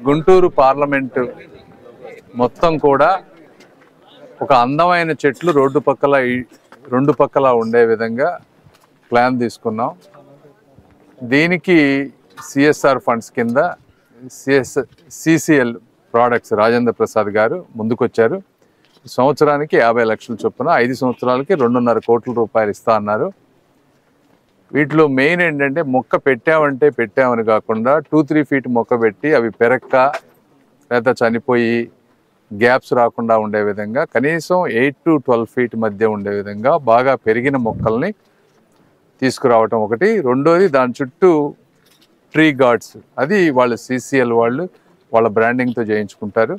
Guntur parliament మొత్తం కూడా ఒక అందమైన చెట్లు రెండు పక్కల ఉండే విధంగా ప్లాన్ తీసుకున్నాం. దీనికి సిఎస్ఆర్ ఫండ్స్ కింద సిసిఎల్ ప్రోడక్ట్స్ రాజేంద్ర ప్రసాద్ గారు ముందుకొచ్చారు. సంవత్సరానికి 50 లక్షల చొప్పున 5 సంవత్సరాలకి 2.5 కోట్ల రూపాయలు ఇస్తా అన్నారు. వీటిలో మెయిన్ ఏంటంటే మొక్క పెట్టామని కాకుండా 2-3 ఫీట్ మొక్క పెట్టి అవి పెరక్క లేదా చనిపోయి గ్యాప్స్ రాకుండా ఉండే విధంగా కనీసం 8 to 12 ఫీట్ మధ్య ఉండే విధంగా బాగా పెరిగిన మొక్కల్ని తీసుకురావటం ఒకటి. రెండోది దాని చుట్టూ ట్రీ గార్డ్స్, అది వాళ్ళు సిసిఎల్ వాళ్ళ బ్రాండింగ్తో చేయించుకుంటారు.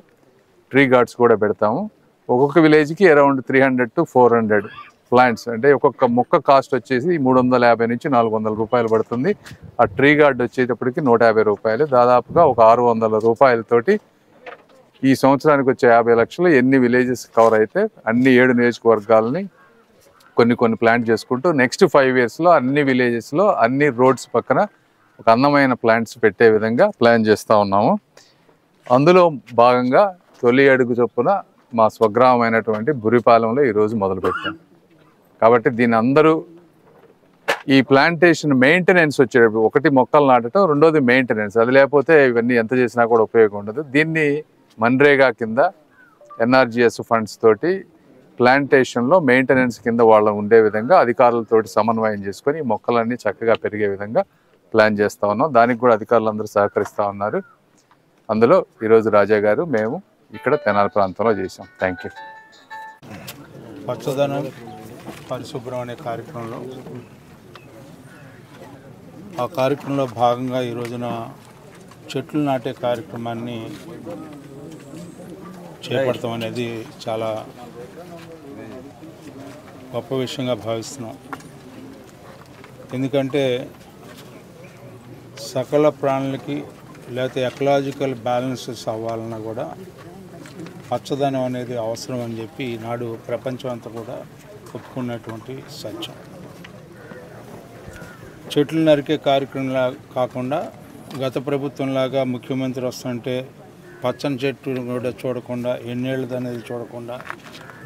ట్రీ గార్డ్స్ కూడా పెడతాము. ఒక్కొక్క విలేజ్కి అరౌండ్ 300 to 400 ప్లాంట్స్, అంటే ఒక్కొక్క మొక్క కాస్ట్ వచ్చేసి 350 నుంచి 400 రూపాయలు పడుతుంది. ఆ ట్రీ గార్డ్ వచ్చేటప్పటికి 150 రూపాయలు, దాదాపుగా ఒక 600 రూపాయలతోటి ఈ సంవత్సరానికి వచ్చే 50 లక్షలు ఎన్ని విలేజెస్ కవర్ అయితే అన్ని 7 నియోజకవర్గాలని కొన్ని ప్లాంట్ చేసుకుంటూ నెక్స్ట్ 5 yearsలో అన్ని విలేజెస్లో అన్ని రోడ్స్ పక్కన ఒక అందమైన ప్లాంట్స్ పెట్టే విధంగా ప్లాన్ చేస్తూ ఉన్నాము. అందులో భాగంగా తొలి అడుగు చొప్పున మా స్వగ్రామమైనటువంటి బురిపాలెంలో ఈరోజు మొదలుపెట్టాం. కాబట్టి దీని అందరూ ఈ ప్లాంటేషన్ మెయింటెనెన్స్ వచ్చేటప్పుడు ఒకటి మొక్కలు నాటడం, రెండోది మెయింటెనెన్స్. అది లేకపోతే ఇవన్నీ ఎంత చేసినా కూడా ఉపయోగం ఉండదు. దీన్ని మన్రేగా కింద ఎన్ఆర్జిఎస్ ఫండ్స్ తోటి ప్లాంటేషన్లో మెయింటెనెన్స్ కింద వాళ్ళు ఉండే విధంగా అధికారులతోటి సమన్వయం చేసుకొని ఈ మొక్కలన్నీ చక్కగా పెరిగే విధంగా ప్లాన్ చేస్తూ ఉన్నాం. దానికి కూడా అధికారులందరూ సహకరిస్తూ ఉన్నారు. అందులో ఈరోజు రాజా గారు మేము ఇక్కడ తెనాలి ప్రాంతంలో చేసాం. Thank you. పచ్చదనం పరిశుభ్రం అనే కార్యక్రమంలో భాగంగా ఈ రోజున చెట్లు నాటే కార్యక్రమాన్ని చేపడతాం అనేది చాలా గొప్ప విషయంగా భావిస్తున్నాం. ఎందుకంటే సకల ప్రాణులకి లేకపోతే ఎకలాజికల్ బ్యాలెన్సెస్ అవ్వాలన్నా కూడా పచ్చదనం అనేది అవసరం అని చెప్పి ఈనాడు ప్రపంచం అంతా కూడా ఒప్పుకున్నటువంటి సత్యం. చెట్లు నరికే కార్యక్రమంలా కాకుండా గత ప్రభుత్వంలాగా ముఖ్యమంత్రి వస్తుంటే పచ్చని చెట్టు కూడా చూడకుండా ఎన్నేళ్ళది అనేది చూడకుండా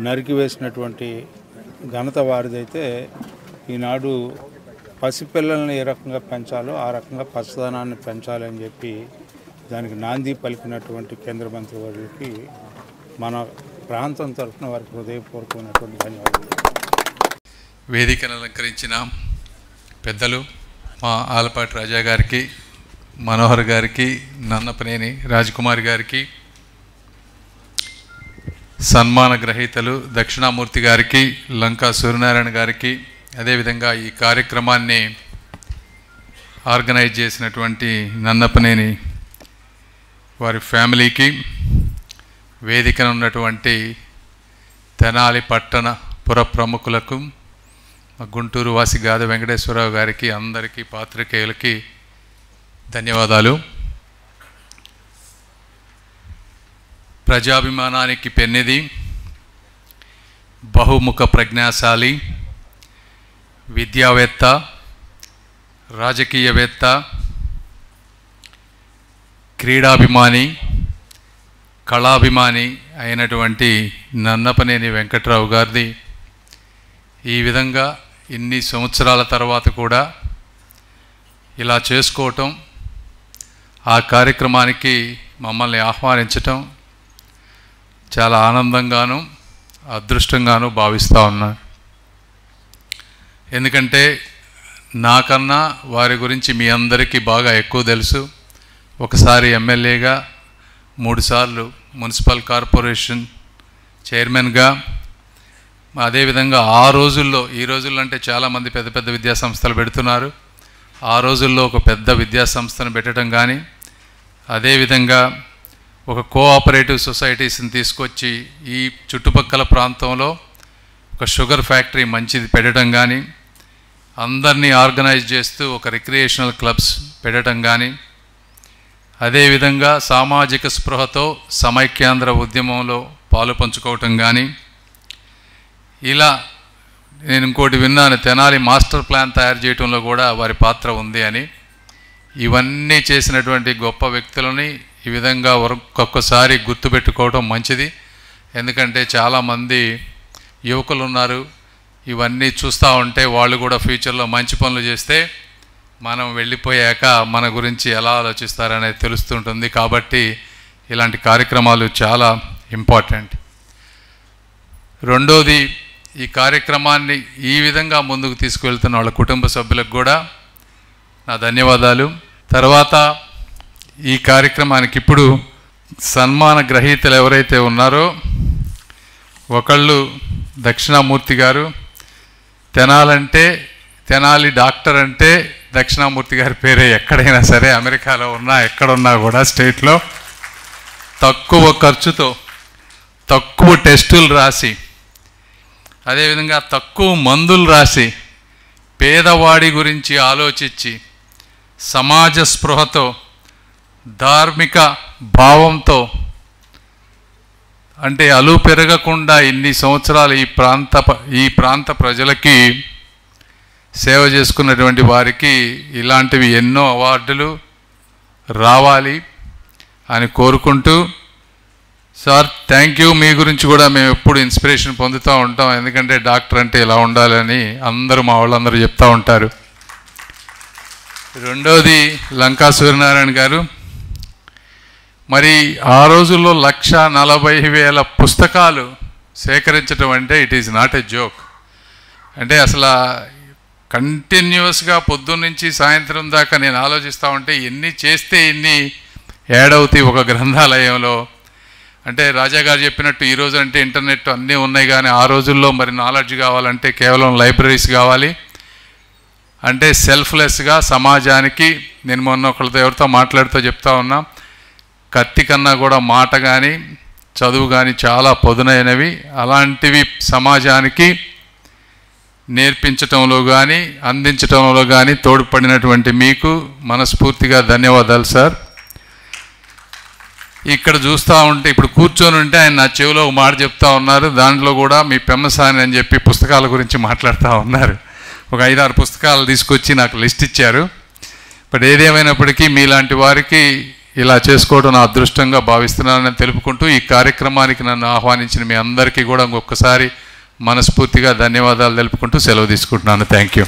నరికి వేసినటువంటి ఘనత వారిదైతే ఈనాడు పసిపిల్లల్ని ఏ రకంగా పెంచాలో ఆ రకంగా పచ్చదనాన్ని పెంచాలని చెప్పి దానికి నాంది పలికినటువంటి కేంద్ర మంత్రి వారికి మన ప్రాంతం తరఫున వారికి హృదయపూర్వకమైనటువంటి ధన్యవాదాలు. వేదికను అలంకరించిన పెద్దలు మా ఆలపాటి రాజా గారికి, మనోహర్ గారికి, నన్నపనేని రాజకుమారి గారికి, సన్మాన గ్రహీతలు దక్షిణామూర్తి గారికి, లంకా సూర్యనారాయణ గారికి, అదేవిధంగా ఈ కార్యక్రమాన్ని ఆర్గనైజ్ చేసినటువంటి నన్నపనేని వారి ఫ్యామిలీకి, వేదికన ఉన్నటువంటి తెనాలి పట్టణ పుర ప్రముఖులకు, గుంటూరు వాసి గాద వెంకటేశ్వరరావు గారికి, అందరికీ పాత్రికేయులకి ధన్యవాదాలు. ప్రజాభిమానానికి పెన్నిది, బహుముఖ ప్రజ్ఞాశాలి, విద్యావేత్త, రాజకీయవేత్త, క్రీడాభిమాని, కళాభిమాని అయినటువంటి నన్నపనేని వెంకట్రావు గారిది ఈ విధంగా ఇన్ని సంవత్సరాల తర్వాత కూడా ఇలా చేసుకోవటం, ఆ కార్యక్రమానికి మమ్మల్ని ఆహ్వానించటం చాలా ఆనందంగాను అదృష్టంగాను భావిస్తూ ఉన్నాను. ఎందుకంటే నాకన్నా వారి గురించి మీ అందరికీ బాగా ఎక్కువ తెలుసు. ఒకసారి ఎమ్మెల్యేగా, 3 సార్లు మున్సిపల్ కార్పొరేషన్ చైర్మన్గా, అదేవిధంగా ఆ రోజుల్లో, ఈ రోజుల్లో అంటే చాలామంది పెద్ద పెద్ద విద్యాసంస్థలు పెడుతున్నారు, ఆ రోజుల్లో ఒక పెద్ద విద్యాసంస్థను పెట్టడం కానీ, అదేవిధంగా ఒక కోఆపరేటివ్ సొసైటీస్ని తీసుకొచ్చి ఈ చుట్టుపక్కల ప్రాంతంలో ఒక షుగర్ ఫ్యాక్టరీ మంచిది పెట్టడం కానీ, అందరినీ ఆర్గనైజ్ చేస్తూ ఒక రిక్రియేషనల్ క్లబ్స్ పెట్టడం కానీ, అదేవిధంగా సామాజిక స్పృహతో సమైక్యాంధ్ర ఉద్యమంలో పాలు పంచుకోవటం కానీ, ఇలా నేను ఇంకోటి విన్నాను, తెనాలి మాస్టర్ ప్లాన్ తయారు చేయడంలో కూడా వారి పాత్ర ఉంది అని. ఇవన్నీ చేసినటువంటి గొప్ప వ్యక్తులని ఈ విధంగా ఒక్కొక్కసారి గుర్తుపెట్టుకోవడం మంచిది. ఎందుకంటే చాలామంది యువకులు ఉన్నారు, ఇవన్నీ చూస్తూ ఉంటే వాళ్ళు కూడా ఫ్యూచర్లో మంచి పనులు చేస్తే మనం వెళ్ళిపోయాక మన గురించి ఎలా ఆలోచిస్తారనేది తెలుస్తుంటుంది. కాబట్టి ఇలాంటి కార్యక్రమాలు చాలా ఇంపార్టెంట్. రెండోది, ఈ కార్యక్రమాన్ని ఈ విధంగా ముందుకు తీసుకువెళ్తున్న వాళ్ళ కుటుంబ సభ్యులకు కూడా నా ధన్యవాదాలు. తర్వాత ఈ కార్యక్రమానికి ఇప్పుడు సన్మాన గ్రహీతలు ఎవరైతే ఉన్నారో, ఒకళ్ళు దక్షిణామూర్తి గారు. తెనాలి డాక్టర్ అంటే దక్షిణామూర్తి గారి పేరే. ఎక్కడైనా సరే, అమెరికాలో ఉన్నా ఎక్కడున్నా కూడా స్టేట్లో తక్కువ ఖర్చుతో తక్కువ టెస్టులు రాసి, అదేవిధంగా తక్కువ మందులు రాసి, పేదవాడి గురించి ఆలోచించి, సమాజ స్పృహతో, ధార్మిక భావంతో, అంటే అలు పెరగకుండా ఇన్ని సంవత్సరాలు ఈ ప్రాంత ప్రజలకి సేవ చేసుకున్నటువంటి వారికి ఇలాంటివి ఎన్నో అవార్డులు రావాలి అని కోరుకుంటూ, సార్ థ్యాంక్ యూ. మీ గురించి కూడా మేము ఎప్పుడు ఇన్స్పిరేషన్ పొందుతూ ఉంటాం. ఎందుకంటే డాక్టర్ అంటే ఇలా ఉండాలని అందరూ మా వాళ్ళందరూ చెప్తూ ఉంటారు. రెండోది, లంకా సూర్యనారాయణ గారు. మరి ఆ రోజుల్లో 1,40,000 పుస్తకాలు సేకరించడం అంటే it is not a joke. అంటే అసలు కంటిన్యూస్గా పొద్దున్నుంచి సాయంత్రం దాకా నేను ఆలోచిస్తూ ఉంటే ఎన్ని చేస్తే ఎన్ని యాడ్ అవుతాయి ఒక గ్రంథాలయంలో. అంటే రాజా గారు చెప్పినట్టు ఈరోజు అంటే ఇంటర్నెట్ అన్నీ ఉన్నాయి, కానీ ఆ రోజుల్లో మరి నాలెడ్జ్ కావాలంటే కేవలం లైబ్రరీస్ కావాలి. అంటే సెల్ఫ్లెస్గా సమాజానికి, నేను మొన్న ఒకళ్ళతో ఎవరితో మాట్లాడుతూ చెప్తా ఉన్నా, కత్తి కన్నా కూడా మాట కానీ చదువు కానీ చాలా పదునైనవి. అలాంటివి సమాజానికి నేర్పించటంలో కానీ అందించటంలో కానీ తోడ్పడినటువంటి మీకు మనస్ఫూర్తిగా ధన్యవాదాలు సార్. ఇక్కడ చూస్తూ ఉంటే, ఇప్పుడు కూర్చొని ఉంటే ఆయన నా చెవిలో ఒక మాట చెప్తా ఉన్నారు. దాంట్లో కూడా మీ పెమ్మసాని అని చెప్పి పుస్తకాల గురించి మాట్లాడుతూ ఉన్నారు. ఒక 5-6 పుస్తకాలు తీసుకొచ్చి నాకు లిస్ట్ ఇచ్చారు. బట్ ఏదేమైనప్పటికీ మీలాంటి వారికి ఇలా చేసుకోవడం నా అదృష్టంగా భావిస్తున్నానని తెలుపుకుంటూ, ఈ కార్యక్రమానికి నన్ను ఆహ్వానించిన మీ అందరికీ కూడా ఇంకొకసారి మనస్ఫూర్తిగా ధన్యవాదాలు తెలుపుకుంటూ సెలవు తీసుకుంటున్నాను. Thank you.